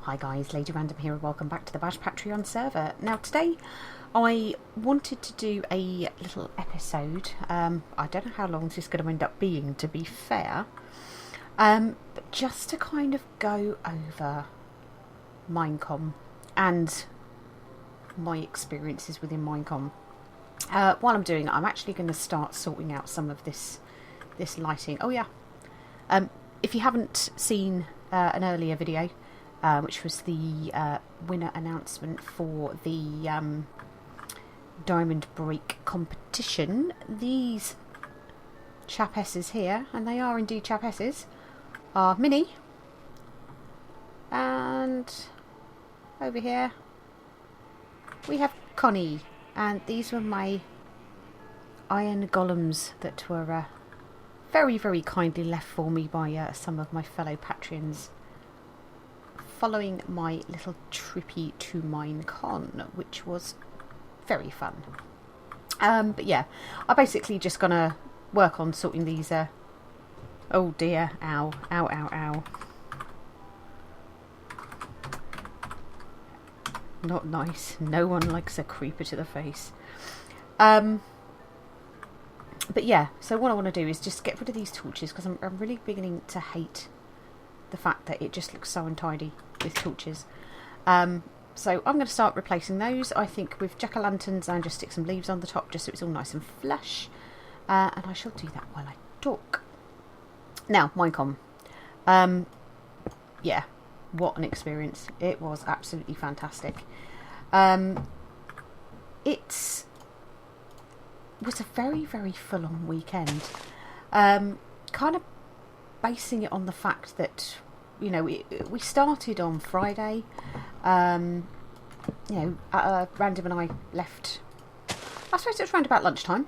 Hi guys, Lady Random here and welcome back to the Baj Patreon server. Now today I wanted to do a little episode. I don't know how long this is going to end up being, to be fair. But just to kind of go over Minecon and my experiences within Minecon. While I'm doing it, I'm actually going to start sorting out some of this lighting. Oh yeah. If you haven't seen an earlier video, which was the winner announcement for the diamond break competition, these chapesses here, and they are indeed chapesses, are Minnie, and over here we have Connie, and these were my iron golems that were very, very kindly left for me by some of my fellow Patreons following my little trippy to Minecon, which was very fun. But yeah, I'm basically just gonna work on sorting these. Oh dear! Ow! Ow! Ow! Ow! Not nice. No one likes a creeper to the face. But yeah, so what I want to do is just get rid of these torches because I'm really beginning to hate the fact that it just looks so untidy with torches. So I'm going to start replacing those, I think, with jack-o'-lanterns and just stick some leaves on the top just so it's all nice and flush. And I shall do that while I talk. Now, Minecon. Yeah, what an experience. It was absolutely fantastic. It was a very, very full-on weekend. Kind of basing it on the fact that, you know, we started on Friday. You know, Random and I left, I suppose it was around about lunchtime.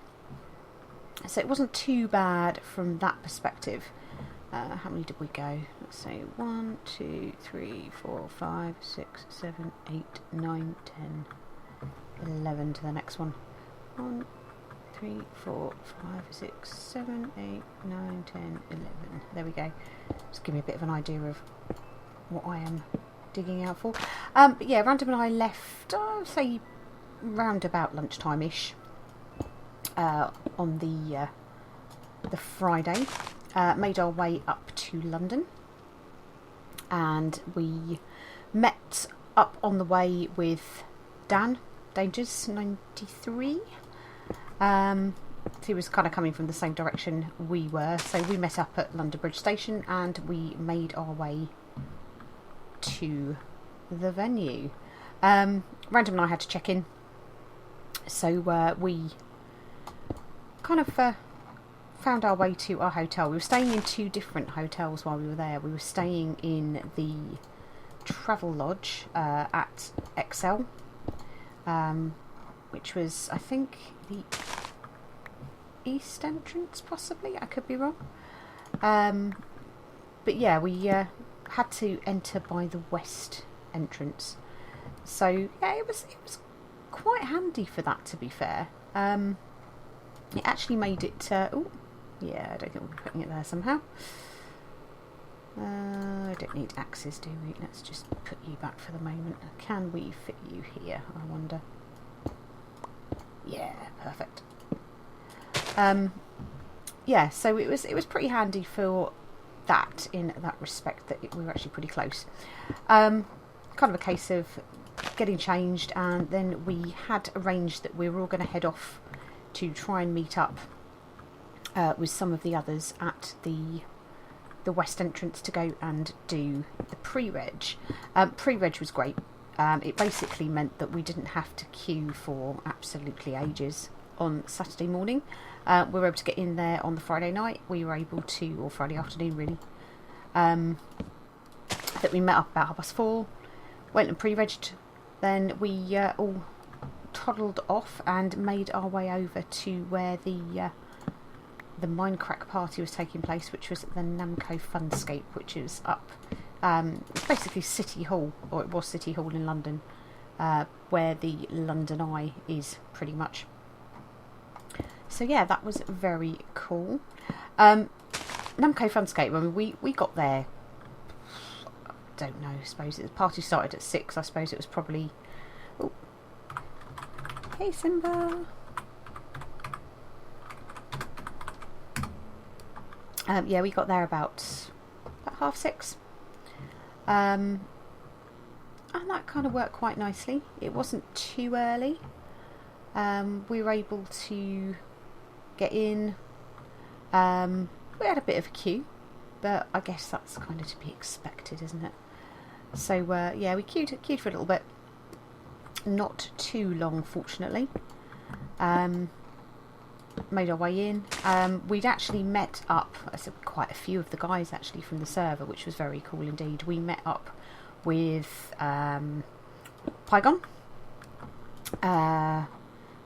So it wasn't too bad from that perspective. How many did we go? Let's say 1, 2, 3, 4, 5, 6, 7, 8, 9, 10, 11 to the next one. 1, 3, 4, 5, 6, 7, 8, 9, 10, 11. There we go. Just give me a bit of an idea of what I am digging out for. But yeah, Random and I left, I'll say, round about lunchtime-ish on the Friday. Made our way up to London, and we met up on the way with Dan Dangers 93. He was kind of coming from the same direction we were, so we met up at London Bridge Station and we made our way to the venue. Random and I had to check in, so we kind of found our way to our hotel. We were staying in 2 different hotels while we were there. We were staying in the Travel Lodge at XL, which was, I think, the east entrance, possibly. I could be wrong. But yeah, we had to enter by the west entrance. So yeah, it was quite handy for that, to be fair. It actually made it. Oh, yeah, I don't think we'll be putting it there somehow. I don't need axes, do we? Let's just put you back for the moment. Can we fit you here, I wonder? Yeah, perfect. Yeah, so it was pretty handy for that, in that respect, that we were actually pretty close. Kind of a case of getting changed, and then we had arranged that we were all going to head off to try and meet up with some of the others at the west entrance to go and do the PreReg. PreReg was great. It basically meant that we didn't have to queue for absolutely ages on Saturday morning. We were able to get in there on the Friday night. We were able to, or Friday afternoon really, that we met up about 4:30, went and pre-regged, then we all toddled off and made our way over to where the Minecraft party was taking place, which was at the Namco Funscape, which is up, it's basically City Hall, or it was City Hall in London, where the London Eye is, pretty much. So yeah, that was very cool. Namco Funscape, I mean, we got there don't know. I suppose the party started at 6. I suppose it was probably... Oh. Hey, Simba. Yeah, we got there about 6:30. And that kind of worked quite nicely. It wasn't too early. We were able to get in. We had a bit of a queue, but I guess that's kind of to be expected, isn't it? So yeah, we queued for a little bit. Not too long, fortunately. Made our way in. We'd actually met up, quite a few of the guys actually from the server, which was very cool indeed. We met up with Pygon.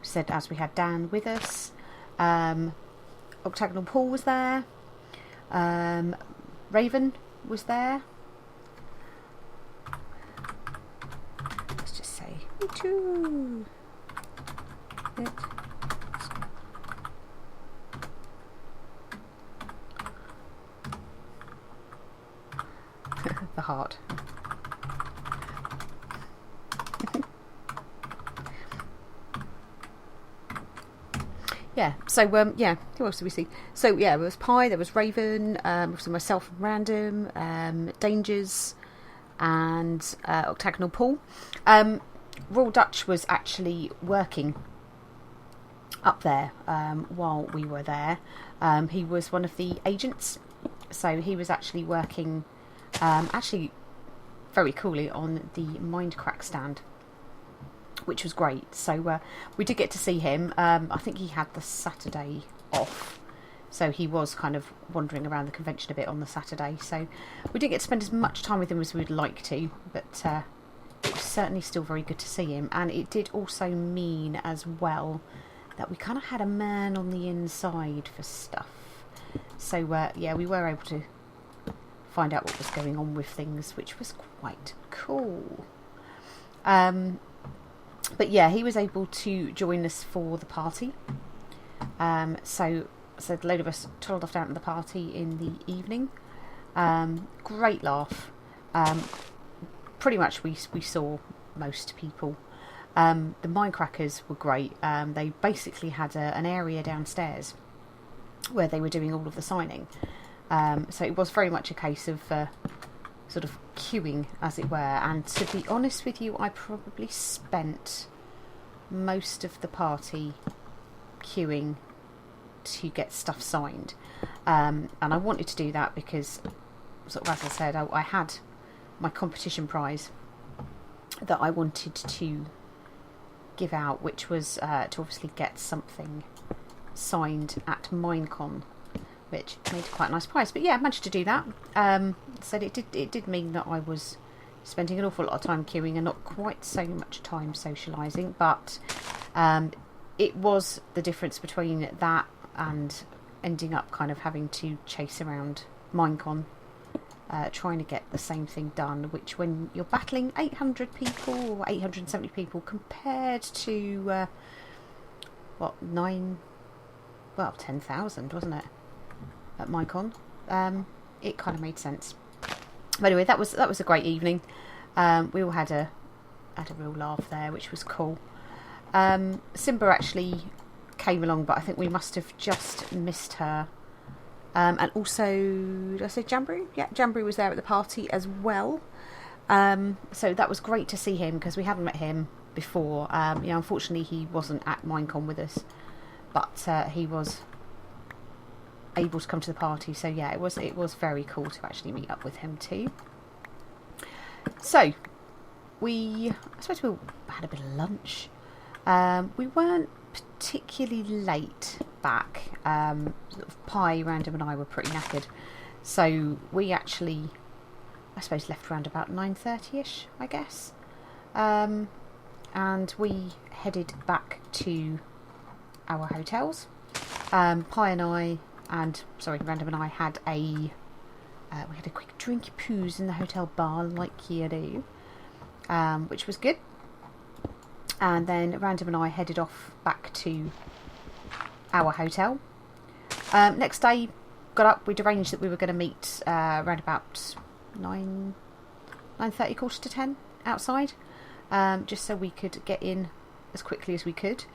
Said as we had Dan with us. Octagonal Paul was there. Raven was there. Let's just say me too. The heart. Yeah, so yeah, who else did we see? So yeah, there was Pi, there was Raven, obviously myself and Random, Dangers, and Octagonal Paul. Royal Dutch was actually working up there while we were there. He was one of the agents, so he was actually working, actually very coolly, on the Mindcrack stand, which was great. So we did get to see him. I think he had the Saturday off, so he was kind of wandering around the convention a bit on the Saturday. So we didn't get to spend as much time with him as we'd like to, but it was certainly still very good to see him. And it did also mean as well that we kind of had a man on the inside for stuff. So yeah, we were able to find out what was going on with things, which was quite cool. But yeah, he was able to join us for the party. So a load of us toddled off down to the party in the evening. Great laugh. Pretty much we saw most people. The Minecrackers were great. They basically had an area downstairs where they were doing all of the signing. So it was very much a case of sort of queuing, as it were. And to be honest with you, I probably spent most of the party queuing to get stuff signed. And I wanted to do that because, sort of as I said, I had my competition prize that I wanted to give out, which was to obviously get something signed at Minecon, which made quite a nice prize. But yeah, I managed to do that. So it did mean that I was spending an awful lot of time queuing and not quite so much time socialising, but it was the difference between that and ending up kind of having to chase around Minecon, trying to get the same thing done, which when you're battling 800 people or 870 people compared to 10,000, wasn't it, at Minecon, it kind of made sense. But anyway, that was a great evening. We all had a real laugh there, which was cool. Simba actually came along, but I think we must have just missed her. And also, did I say Jamboree? Yeah, Jamboree was there at the party as well. So that was great to see him, because we hadn't met him before. Unfortunately he wasn't at Minecon with us, but he was able to come to the party. So yeah, it was very cool to actually meet up with him too. So I suppose we had a bit of lunch. We weren't particularly late back. Sort of Pi, Random and I were pretty knackered, so we actually, I suppose, left around about 9:30ish, I guess, and we headed back to our hotels. Pi and I, Random and I had we had a quick drinky poos in the hotel bar, like you do, which was good. And then Random and I headed off back to our hotel. Next day, got up, we'd arranged that we were going to meet around about 9 9:30, quarter to 10 outside, just so we could get in as quickly as we could.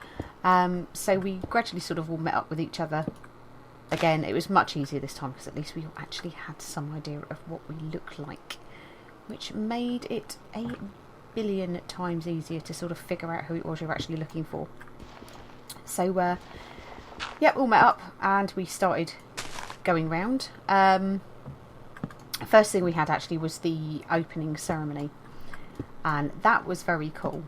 So we gradually sort of all met up with each other. Again, it was much easier this time because at least we actually had some idea of what we look like, which made it a billion times easier to sort of figure out who it was you're actually looking for. So, yep, all met up and we started going round. First thing we had actually was the opening ceremony, and that was very cool.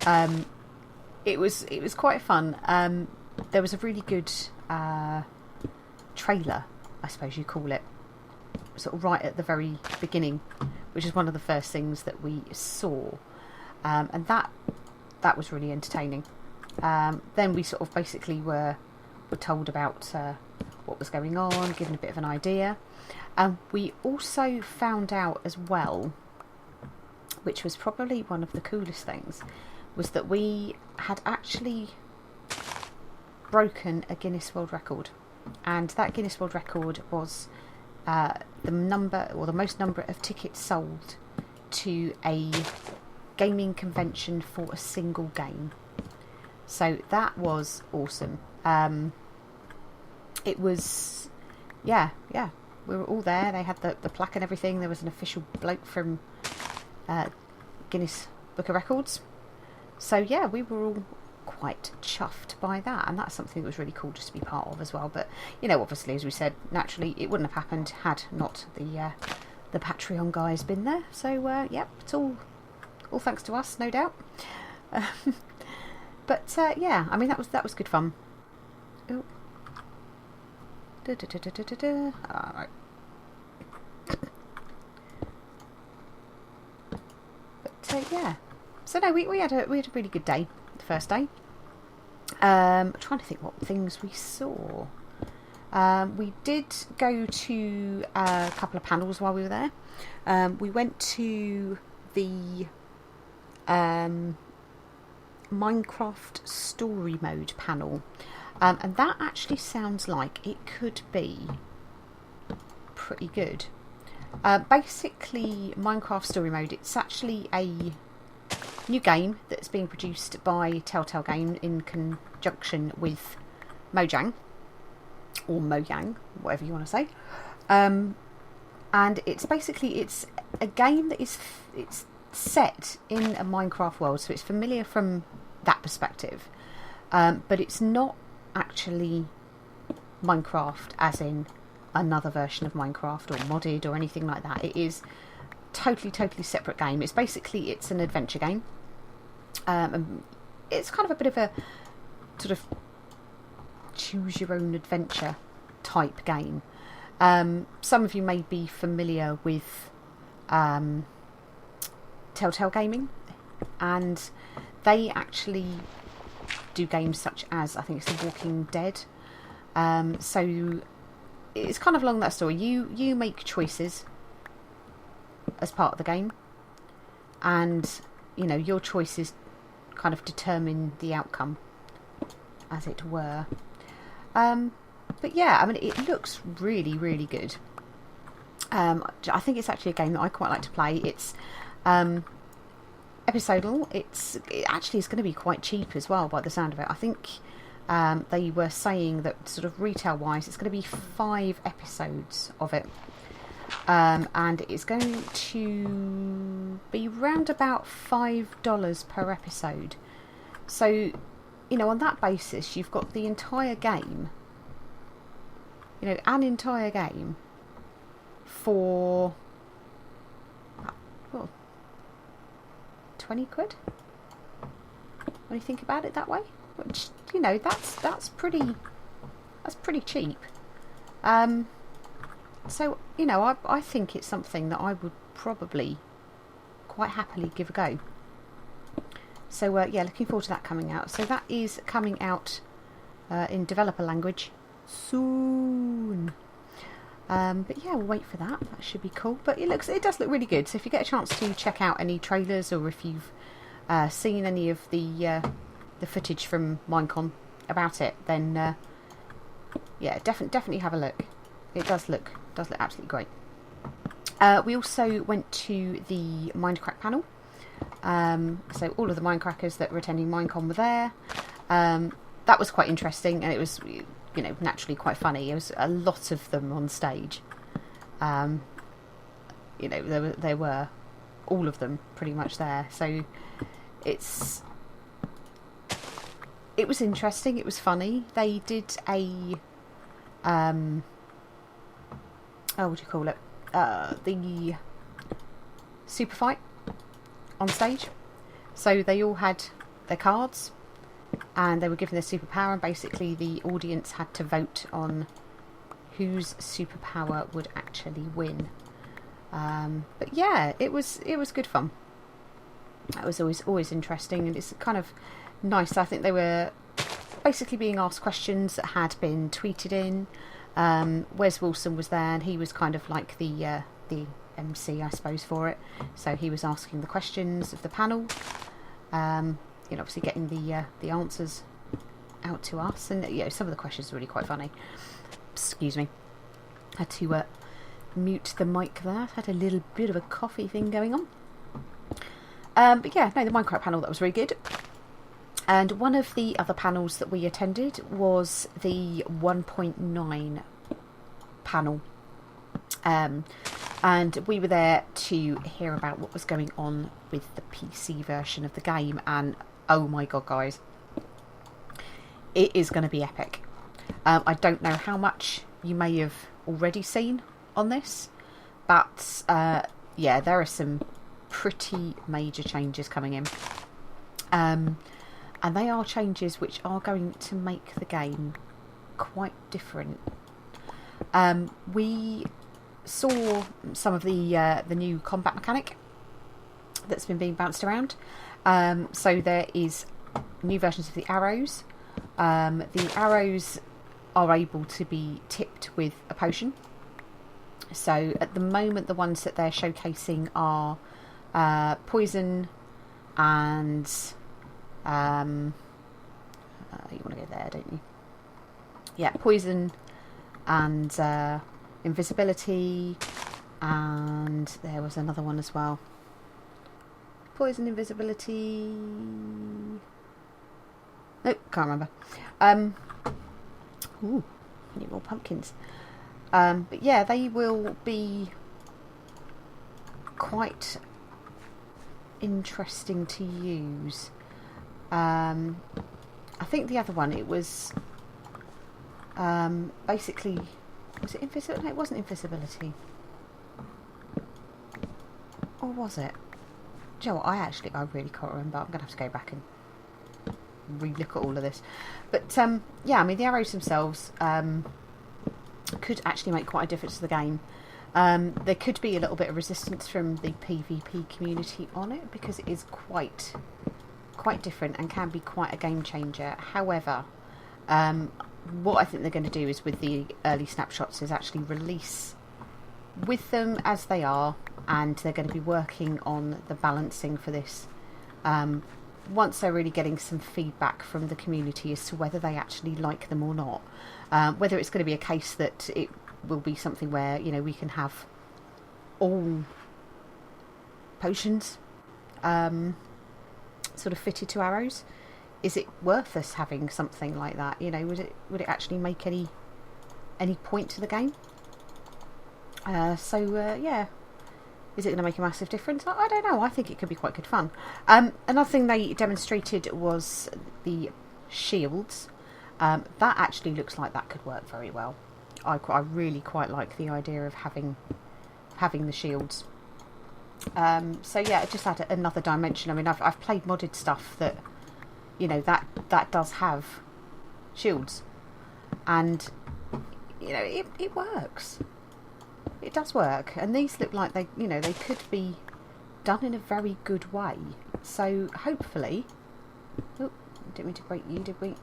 It was quite fun. There was a really good trailer, I suppose you call it, sort of right at the very beginning, which is one of the first things that we saw, and that was really entertaining. Then we sort of basically were told about what was going on, given a bit of an idea. We also found out as well, which was probably one of the coolest things, was that we had actually broken a Guinness World Record. And that Guinness World Record was the number, or the most number of tickets sold to a gaming convention for a single game. So that was awesome. It was, yeah, we were all there. They had the plaque and everything. There was an official bloke from Guinness Book of Records. So yeah, we were all quite chuffed by that, and that's something that was really cool just to be part of as well. But you know, obviously, as we said, naturally it wouldn't have happened had not the Patreon guys been there. So yep, it's all thanks to us, no doubt. But yeah, I mean that was good fun. Oh. Alright. But yeah, so no, we had a really good day, the first day. Trying to think what things we saw. We did go to a couple of panels while we were there. We went to the Minecraft story mode panel, and that actually sounds like it could be pretty good. Basically, Minecraft story mode, it's actually a new game that's being produced by Telltale Game in conjunction with Mojang, or Mojang, whatever you want to say. And it's a game that it's set in a Minecraft world, so it's familiar from that perspective, but it's not actually Minecraft as in another version of Minecraft or modded or anything like that. It is totally separate game. It's an adventure game. And it's kind of a bit of a sort of choose your own adventure type game. Some of you may be familiar with Telltale Gaming, and they actually do games such as, I think it's The Walking Dead. So it's kind of along that story. You make choices as part of the game, and you know, your choices kind of determine the outcome, as it were. But yeah, I mean, it looks really good. I think it's actually a game that I quite like to play. It's episodal. It actually is going to be quite cheap as well, by the sound of it. I think they were saying that sort of retail wise, it's going to be 5 episodes of it. And it's going to be round about $5 per episode. So, you know, on that basis, you've got the entire game, you know, an entire game for, well, 20 quid? When you think about it that way, which, you know, that's pretty cheap. So, you know, I think it's something that I would probably quite happily give a go. So, yeah, looking forward to that coming out. So that is coming out in developer language soon. But yeah, we'll wait for that. That should be cool. But it does look really good. So if you get a chance to check out any trailers, or if you've seen any of the footage from Minecon about it, then yeah, definitely have a look. It does look absolutely great. We also went to the Minecraft panel. So all of the Minecrackers that were attending Minecon were there. That was quite interesting, and it was, naturally quite funny. There was a lot of them on stage. There were all of them pretty much there. So it was interesting. It was funny. They did a what do you call it? The super fight on stage. So they all had their cards and they were given their superpower, and basically the audience had to vote on whose superpower would actually win. But yeah, it was good fun. That was always interesting, and it's kind of nice. I think they were basically being asked questions that had been tweeted in. Wes Wilson was there, and he was kind of like the MC, I suppose, for it. So he was asking the questions of the panel, obviously getting the answers out to us, and some of the questions are really quite funny. Excuse me, had to mute the mic there. Had a little bit of a coffee thing going on. But yeah, no, the Minecraft panel, that was really good. And one of the other panels that we attended was the 1.9 panel. And we were there to hear about what was going on with the PC version of the game. And oh my god, guys, it is going to be epic. I don't know how much you may have already seen on this, but yeah, there are some pretty major changes coming in. And they are changes which are going to make the game quite different. We saw some of the new combat mechanic that's been being bounced around. So there is new versions of the arrows. The arrows are able to be tipped with a potion. So at the moment, the ones that they're showcasing are poison and you want to go there, don't you? Yeah, poison and invisibility, and there was another one as well. Poison, invisibility. Nope, can't remember. Ooh, need more pumpkins. But yeah, they will be quite interesting to use. I think the other one, it was basically, was it invisibility? No, it wasn't invisibility. Or was it? Do you know what? I really can't remember. I'm going to have to go back and re-look at all of this. But yeah, I mean, the arrows themselves could actually make quite a difference to the game. There could be a little bit of resistance from the PvP community on it, because it is quite different and can be quite a game changer. However, what I think they're going to do is, with the early snapshots, is actually release with them as they are, and they're going to be working on the balancing for this once they're really getting some feedback from the community as to whether they actually like them or not. Whether it's going to be a case that it will be something where, we can have all potions sort of fitted to arrows. Is it worth us having something like that? Would it actually make any point to the game? Yeah. Is it going to make a massive difference? I don't know. I think it could be quite good fun. Another thing they demonstrated was the shields. That actually looks like that could work very well. I really quite like the idea of having the shields. So yeah, it just added another dimension. I mean, I've played modded stuff that, that does have shields, and it works. It does work, and these look like they could be done in a very good way. So hopefully, oh, didn't mean to break you, did we? You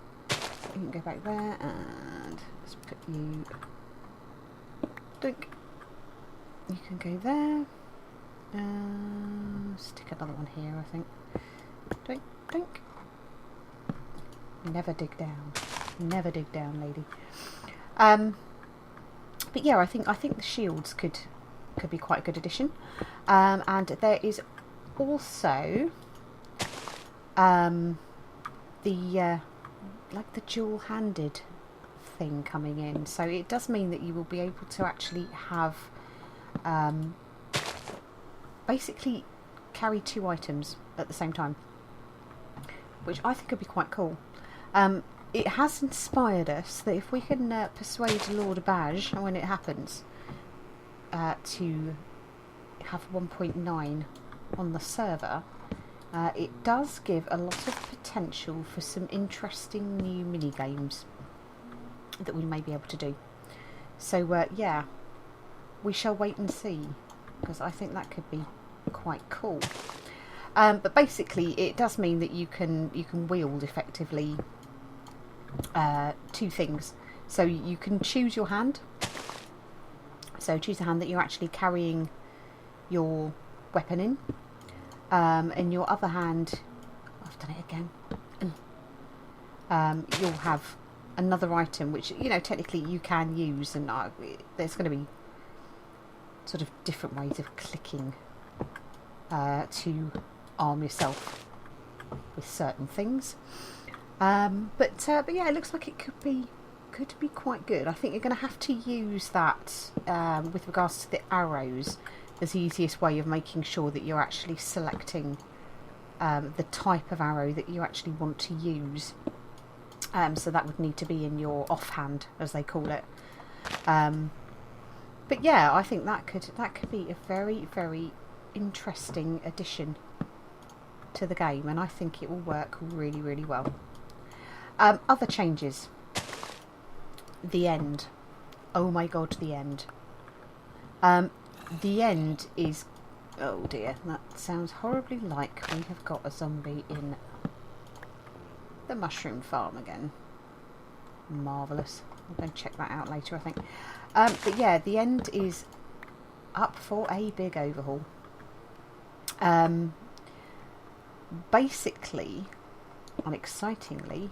can go back there, and let's put you. Dink. You can go there. Stick another one here, I think. Dink, dink. Never dig down. Never dig down, lady. But yeah, I think the shields could could be quite a good addition. And there is also the like the dual-handed thing coming in, so it does mean that you will be able to actually have basically carry 2 items at the same time, which I think could be quite cool. It has inspired us that if we can persuade Lord Baj when it happens to have 1.9 on the server, it does give a lot of potential for some interesting new mini games that we may be able to do. So yeah, we shall wait and see, because I think that could be quite cool. But basically it does mean that you can wield effectively 2 things. So you can choose your hand, so choose a hand that you're actually carrying your weapon in. In your other hand, I've done it again, you'll have another item which, you know, technically you can use, and there's going to be sort of different ways of clicking to arm yourself with certain things. But yeah, it looks like it could be quite good. I think you're going to have to use that with regards to the arrows as the easiest way of making sure that you're actually selecting the type of arrow that you actually want to use. So that would need to be in your offhand, as they call it. But yeah, I think that could be a very, very interesting addition to the game, and I think it will work really, really well. Other changes. The end. Oh my god, the end. The end is... oh dear, that sounds horribly like we have got a zombie in the mushroom farm again. Marvellous. I'm going to check that out later, I think. But yeah, the end is up for a big overhaul. Basically, and excitingly,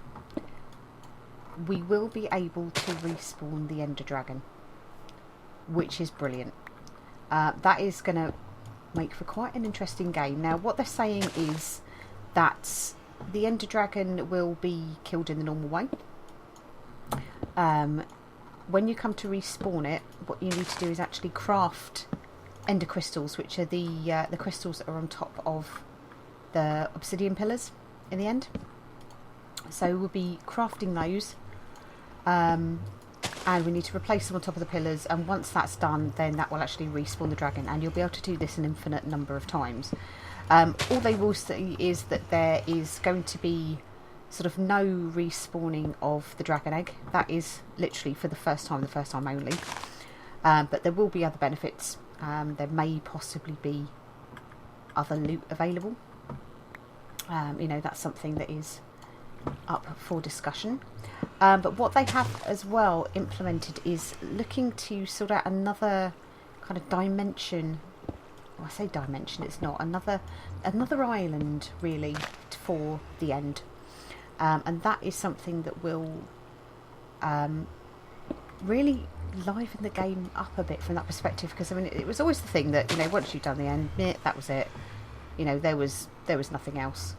we will be able to respawn the Ender Dragon, which is brilliant. That is going to make for quite an interesting game. Now, what they're saying is that the Ender Dragon will be killed in the normal way. When you come to respawn it, what you need to do is actually craft Ender Crystals, which are the crystals that are on top of the obsidian pillars in the end. So we'll be crafting those. And we need to replace them on top of the pillars, and once that's done, then that will actually respawn the dragon, and you'll be able to do this an infinite number of times. All they will say is that there is going to be sort of no respawning of the dragon egg. That is literally for the first time only. But there will be other benefits. There may possibly be other loot available. You know, that's something that is up for discussion. But what they have as well implemented is looking to sort out another kind of dimension. Well, I say dimension, it's not. Another island, really, for the end. And that is something that will really liven the game up a bit from that perspective, because I mean, it was always the thing that, you know, once you've done the end, that was it. You know, there was nothing else.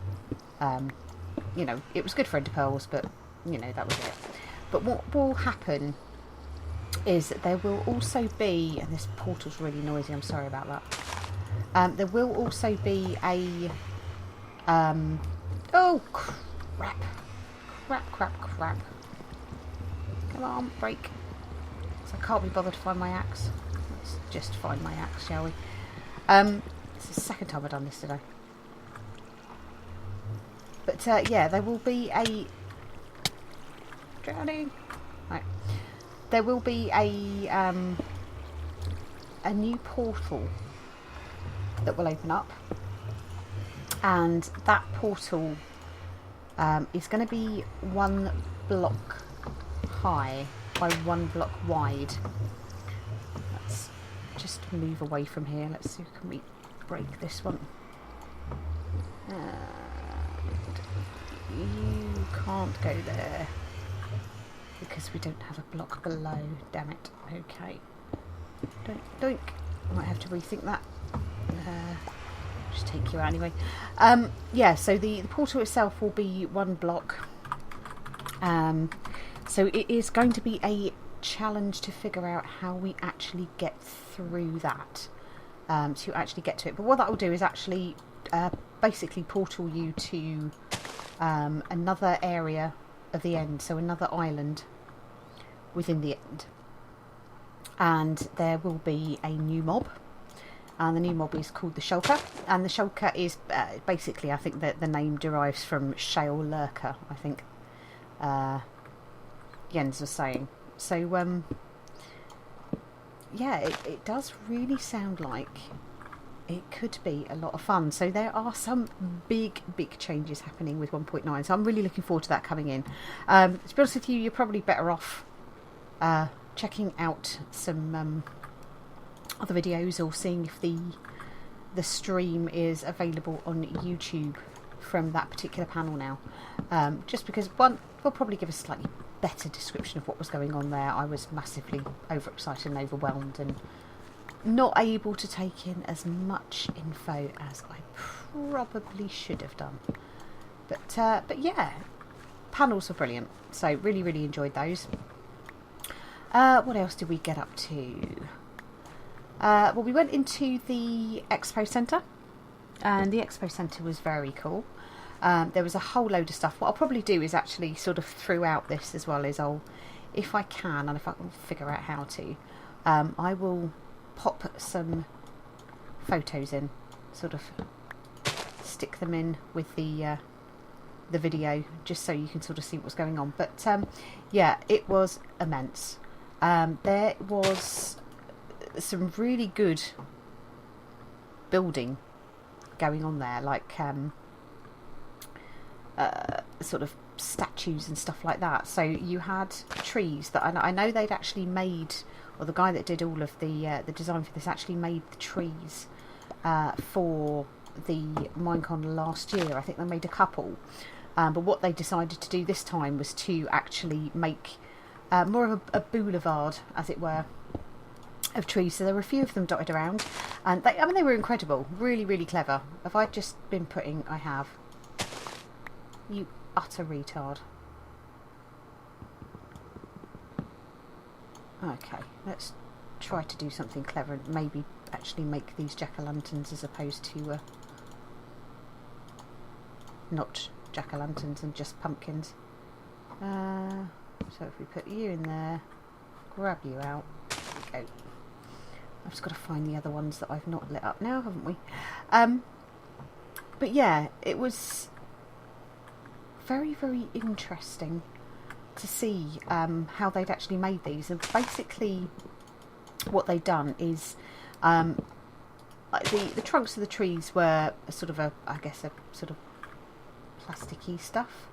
You know, it was good for Ender Pearls, but you know, that was it. But what will happen is that there will also be, and this portal's really noisy, I'm sorry about that. There will also be a oh crap. Come on, break. So I can't be bothered to find my axe. Let's just find my axe, shall we? It's the second time I've done this today. But yeah, there will be a drowning. Right. There will be a new portal that will open up, and that portal is going to be 1 block high by 1 block wide. Let's just move away from here. Let's see, can we break this one? You can't go there because we don't have a block below. Damn it. Okay. Doink. Might have to rethink that. Just take you out anyway. Yeah, so the portal itself will be 1 block. So it is going to be a challenge to figure out how we actually get through that, to actually get to it. But what that will do is actually basically portal you to another area of the end, so another island within the end. And there will be a new mob, and the new mob is called the Shulker, and the Shulker is basically, I think that the name derives from Shale Lurker, I think Jens was saying. So yeah, it does really sound like it could be a lot of fun. So there are some big changes happening with 1.9, so I'm really looking forward to that coming in. To be honest with you, you're probably better off checking out some other videos, or seeing if the stream is available on YouTube from that particular panel now. Just because one will probably give a slightly better description of what was going on there. I was massively overexcited and overwhelmed, and not able to take in as much info as I probably should have done. But yeah, panels were brilliant. So really enjoyed those. What else did we get up to? Well, we went into the Expo Center, and the Expo Center was very cool. There was a whole load of stuff. What I'll probably do is actually sort of throughout this as well, is if I can, and if I can figure out how to, I will pop some photos in, sort of stick them in with the video, just so you can sort of see what's going on. But yeah, it was immense. There was some really good building going on there, like sort of statues and stuff like that. So you had trees that I know they'd actually made, or the guy that did all of the design for this actually made the trees for the Minecon last year. I think they made a couple, but what they decided to do this time was to actually make more of a boulevard, as it were, of trees. So there were a few of them dotted around, and they were incredible, really clever. Have I just been putting? I have. You utter retard. Okay, let's try to do something clever and maybe actually make these jack-o'-lanterns as opposed to not jack-o'-lanterns and just pumpkins. So if we put you in there, grab you out, there we go. I've just got to find the other ones that I've not lit up now, haven't we? But yeah, it was very interesting to see how they'd actually made these. And basically what they'd done is the trunks of the trees were a sort of I guess a sort of plasticky stuff,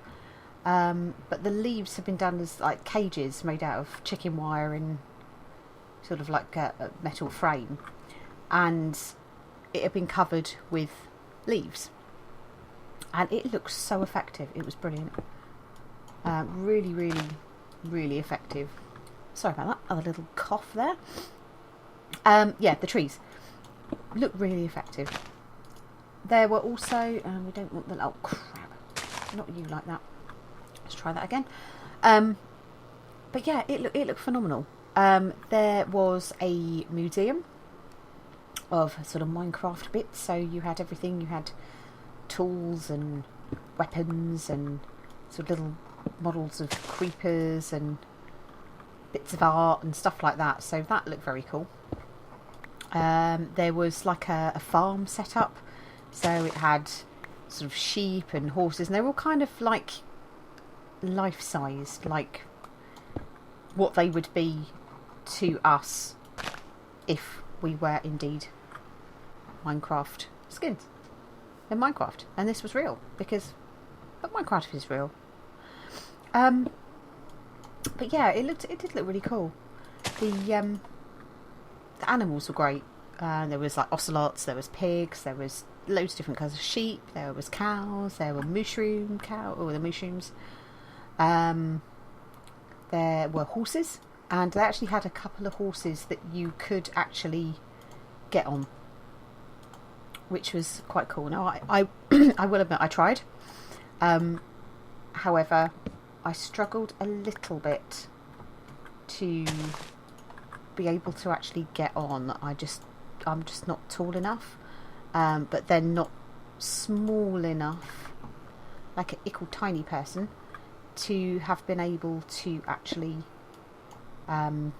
but the leaves have been done as like cages made out of chicken wire and sort of like a metal frame, and it had been covered with leaves, and it looked so effective. It was brilliant. Really effective. Sorry about that, other little cough there. Yeah, the trees look really effective. There were also, we don't want the, oh crap, not you like that. Let's try that again. But yeah, it looked phenomenal. There was a museum of sort of Minecraft bits, so you had everything. You had tools and weapons and sort of little models of creepers and bits of art and stuff like that, so that looked very cool. There was like a farm set up, so it had sort of sheep and horses, and they were all kind of like life-sized, like what they would be to us if we were indeed Minecraft skins in Minecraft, and this was real, because Minecraft is real. But yeah, it did look really cool. The animals were great. There was like ocelots, there was pigs, there was loads of different kinds of sheep, there was cows, there were mushrooms. There were horses, and they actually had a couple of horses that you could actually get on, which was quite cool. Now I I will admit I tried. However, I struggled a little bit to be able to actually get on. I'm just not tall enough, but then not small enough, like an equal tiny person, to have been able to actually kind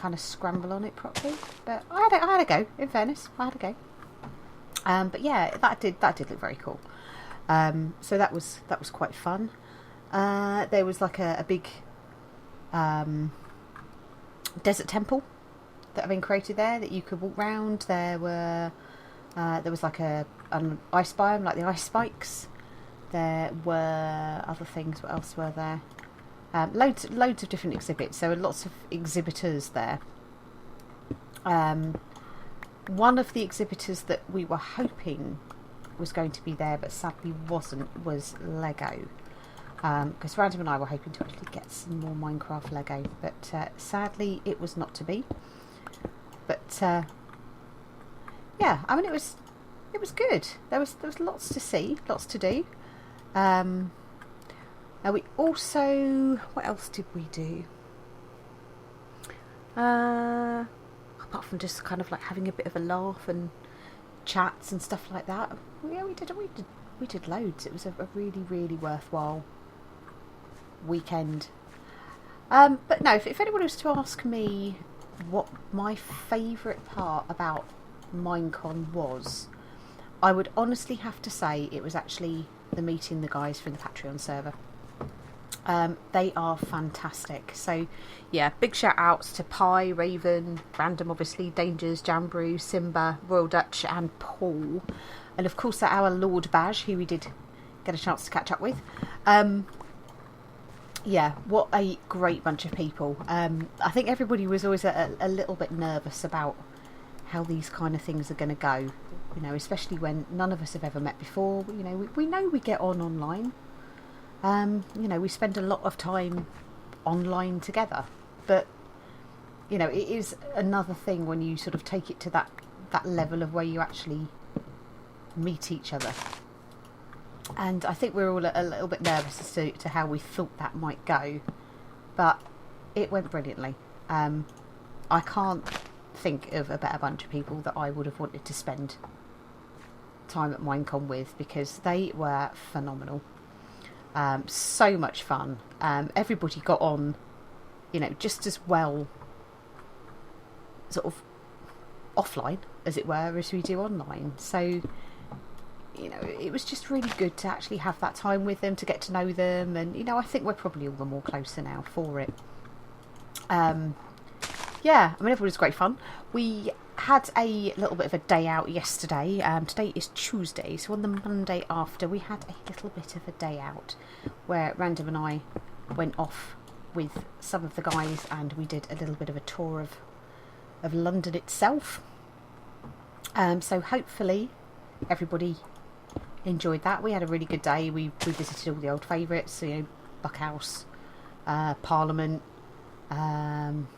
of scramble on it properly. But I had a go. In fairness, I had a go. But yeah, that did look very cool. So that was quite fun. There was like a big desert temple that had been created there that you could walk round. There was like an ice biome, like the ice spikes. There were other things. What else were there? Loads of different exhibits. There were lots of exhibitors there. One of the exhibitors that we were hoping was going to be there, but sadly wasn't, was Lego. Because Random and I were hoping to actually get some more Minecraft Lego, but sadly it was not to be. But yeah, I mean it was good. There was lots to see, lots to do. Now we also, what else did we do? Apart from just kind of like having a bit of a laugh and chats and stuff like that. Yeah, we did loads. It was a really, really worthwhile weekend. But no, if anyone was to ask me what my favourite part about Minecon was, I would honestly have to say it was actually the meeting the guys from the Patreon server. They are fantastic. So yeah, big shout outs to Pi, Raven, Random obviously, Dangers, Jambrew, Simba, Royal Dutch and Paul. And of course our Lord Baj, who we did get a chance to catch up with. Yeah, what a great bunch of people. I think everybody was always a little bit nervous about how these kind of things are going to go. You know, especially when none of us have ever met before. You know, we know we get on online. You know, we spend a lot of time online together, but you know, it is another thing when you sort of take it to that level of where you actually meet each other. And I think we're all a little bit nervous as to how we thought that might go, but it went brilliantly. I can't think of a better bunch of people that I would have wanted to spend time at Minecon with, because they were phenomenal. So much fun. Everybody got on, you know, just as well sort of offline, as it were, as we do online. So, you know, it was just really good to actually have that time with them, to get to know them, and you know, I think we're probably all the more closer now for it. Yeah, I mean, it was great fun. We had a little bit of a day out yesterday. Today is Tuesday, so on the Monday after we had a little bit of a day out where Random and I went off with some of the guys and we did a little bit of a tour of London itself. So hopefully everybody enjoyed that. We had a really good day. We visited all the old favourites, you know, Buckhouse, Parliament. Can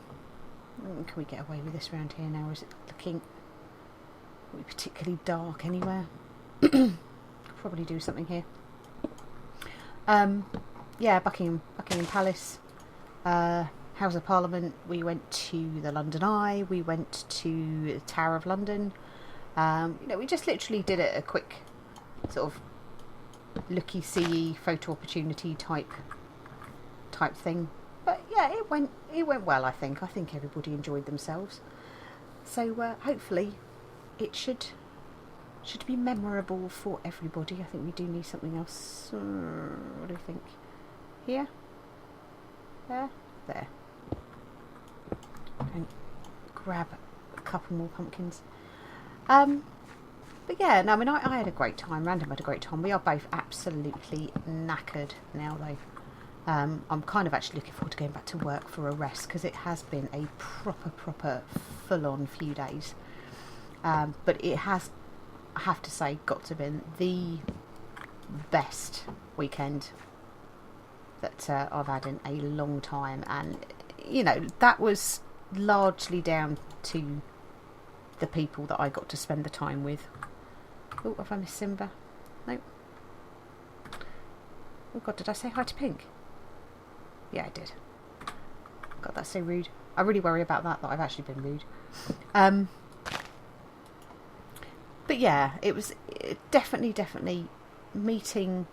we get away with this around here now? Is it looking particularly dark anywhere? Probably do something here. Yeah, Buckingham Palace, House of Parliament. We went to the London Eye. We went to the Tower of London. You know, we just literally did a quick sort of looky-see photo opportunity type thing. But yeah, it went well. I think everybody enjoyed themselves. So hopefully, it should be memorable for everybody. I think we do need something else. What do you think? Here, there. And grab a couple more pumpkins. But yeah, no, I mean, I had a great time. Random had a great time. We are both absolutely knackered now, though. I'm kind of actually looking forward to going back to work for a rest, because it has been a proper full-on few days. But it has, I have to say, got to be the best weekend that I've had in a long time. And, you know, that was largely down to the people that I got to spend the time with. Oh, have I missed Simba? No. Oh God, did I say hi to Pink? Yeah, I did. God, that's so rude. I really worry about that I've actually been rude. But yeah, it was definitely meeting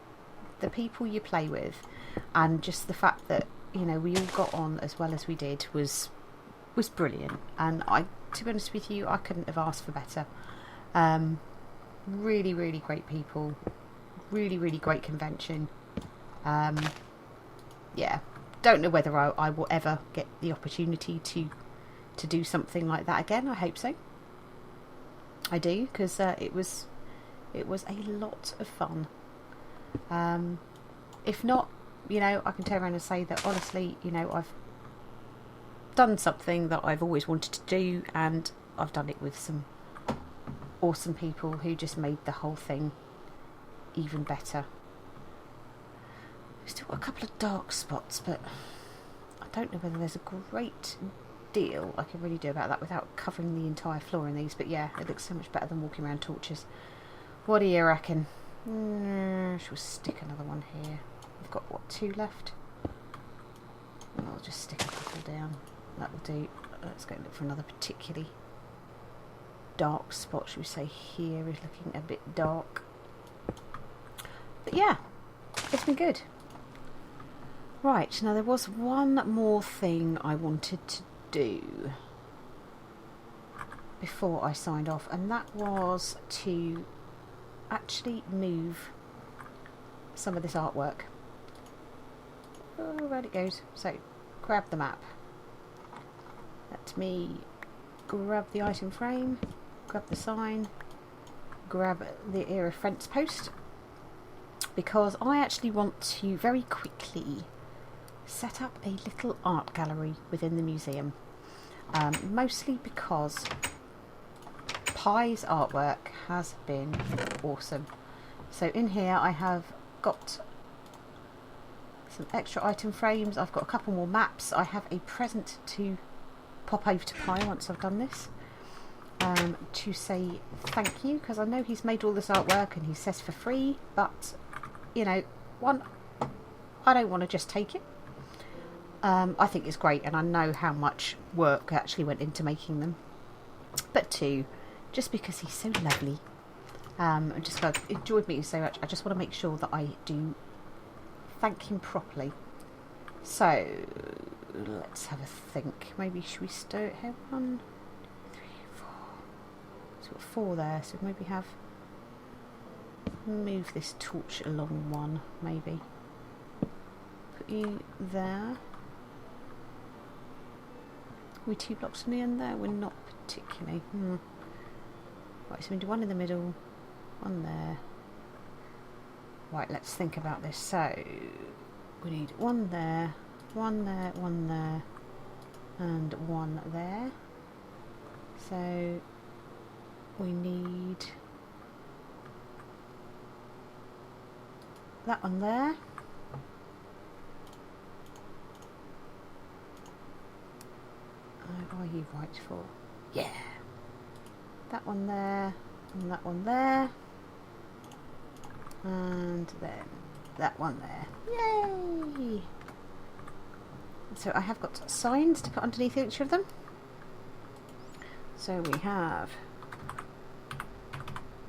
the people you play with, and just the fact that, you know, we all got on as well as we did was brilliant. And to be honest with you, I couldn't have asked for better. Really, really great people. Really, really great convention. Yeah, don't know whether I will ever get the opportunity to do something like that again. I hope so. I do, because it was a lot of fun. If not, you know, I can turn around and say that honestly, you know, I've done something that I've always wanted to do, and I've done it with some awesome people who just made the whole thing even better. We've still got a couple of dark spots, but I don't know whether there's a great deal I can really do about that without covering the entire floor in these. But yeah, it looks so much better than walking around torches. What do you reckon? Shall we stick another one here? We've got, what, 2 left? I'll just stick a couple down. That'll do. Let's go look for another particularly dark spot. Should we say here is looking a bit dark. But yeah, it's been good. Right, now there was one more thing I wanted to do before I signed off, and that was to actually move some of this artwork. Oh, where'd it goes? So, grab the map. Let me grab the item frame, grab the sign, grab the era fence post, because I actually want to very quickly set up a little art gallery within the museum. Mostly because Pi's artwork has been awesome. So in here I have got some extra item frames, I've got a couple more maps, I have a present to pop over to Pi once I've done this, to say thank you, because I know he's made all this artwork and he says for free, but you know, one, I don't want to just take it. I think it's great, and I know how much work actually went into making them. But 2, just because he's so lovely, and just enjoyed meeting so much, I just want to make sure that I do thank him properly. So let's have a think. Maybe should we start here? 1, 2, 3, 4. So we've got 4 there. So maybe move this torch along 1. Maybe put you there. Are we 2 blocks from the end there? We're not particularly. Right, so we do 1 in the middle, 1 there. Right, let's think about this. So we need 1 there, 1 there, 1 there, and 1 there. So we need that one there. Are you right for? Yeah. That one there, and that one there, and then that one there. Yay! So I have got signs to put underneath each of them. So we have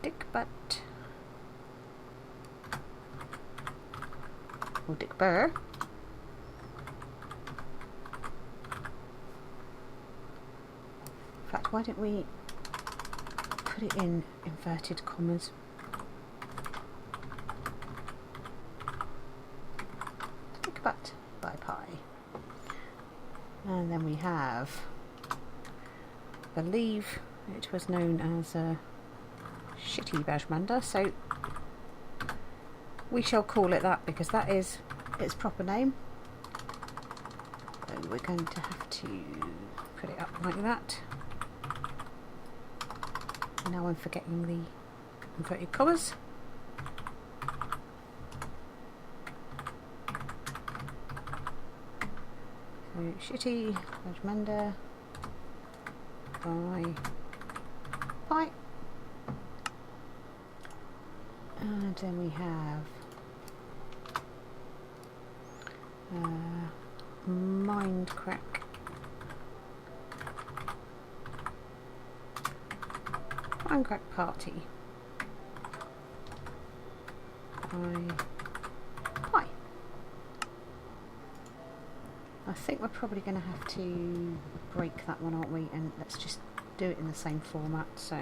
Dick Butt, or Dick Burr. In fact, why don't we put it in inverted commas? Dick Butt by Pi. And then we have, I believe it was known as Shitty Bajmanda, so we shall call it that because that is its proper name. So we're going to have to put it up like that. Now I'm forgetting the inverted commas. So Shitty Bajmanda by Pie. And then we have Minecraft. Minecraft Party. Pie. I think we're probably going to have to break that one, aren't we? And let's just do it in the same format. So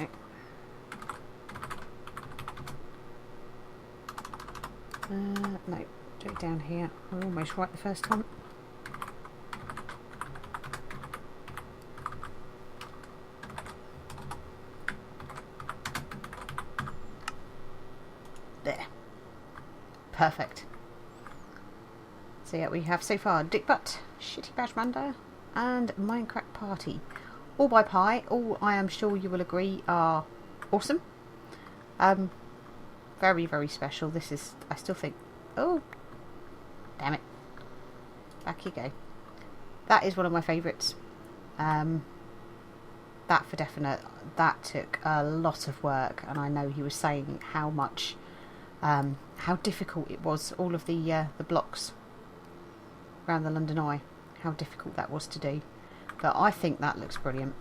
no, do it down here. We're almost right the first time. There. Perfect. So yeah, we have so far Dick Butt, Shitty Badge Manda, and Minecraft Party. All by Pi. All, I am sure you will agree, are awesome. Very, very special. This is, I still think, oh, damn it. Back you go. That is one of my favourites. That for definite. That took a lot of work, and I know he was saying how much, how difficult it was. All of the blocks around the London Eye, how difficult that was to do. But I think that looks brilliant.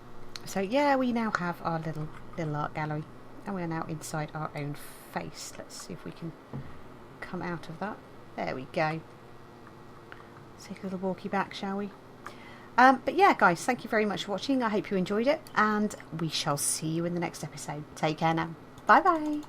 So yeah, we now have our little art gallery, and we are now inside our own face. Let's see if we can come out of that. There we go. Let's take a little walkie back, shall we? But yeah, guys, thank you very much for watching. I hope you enjoyed it, and we shall see you in the next episode. Take care now. Bye bye.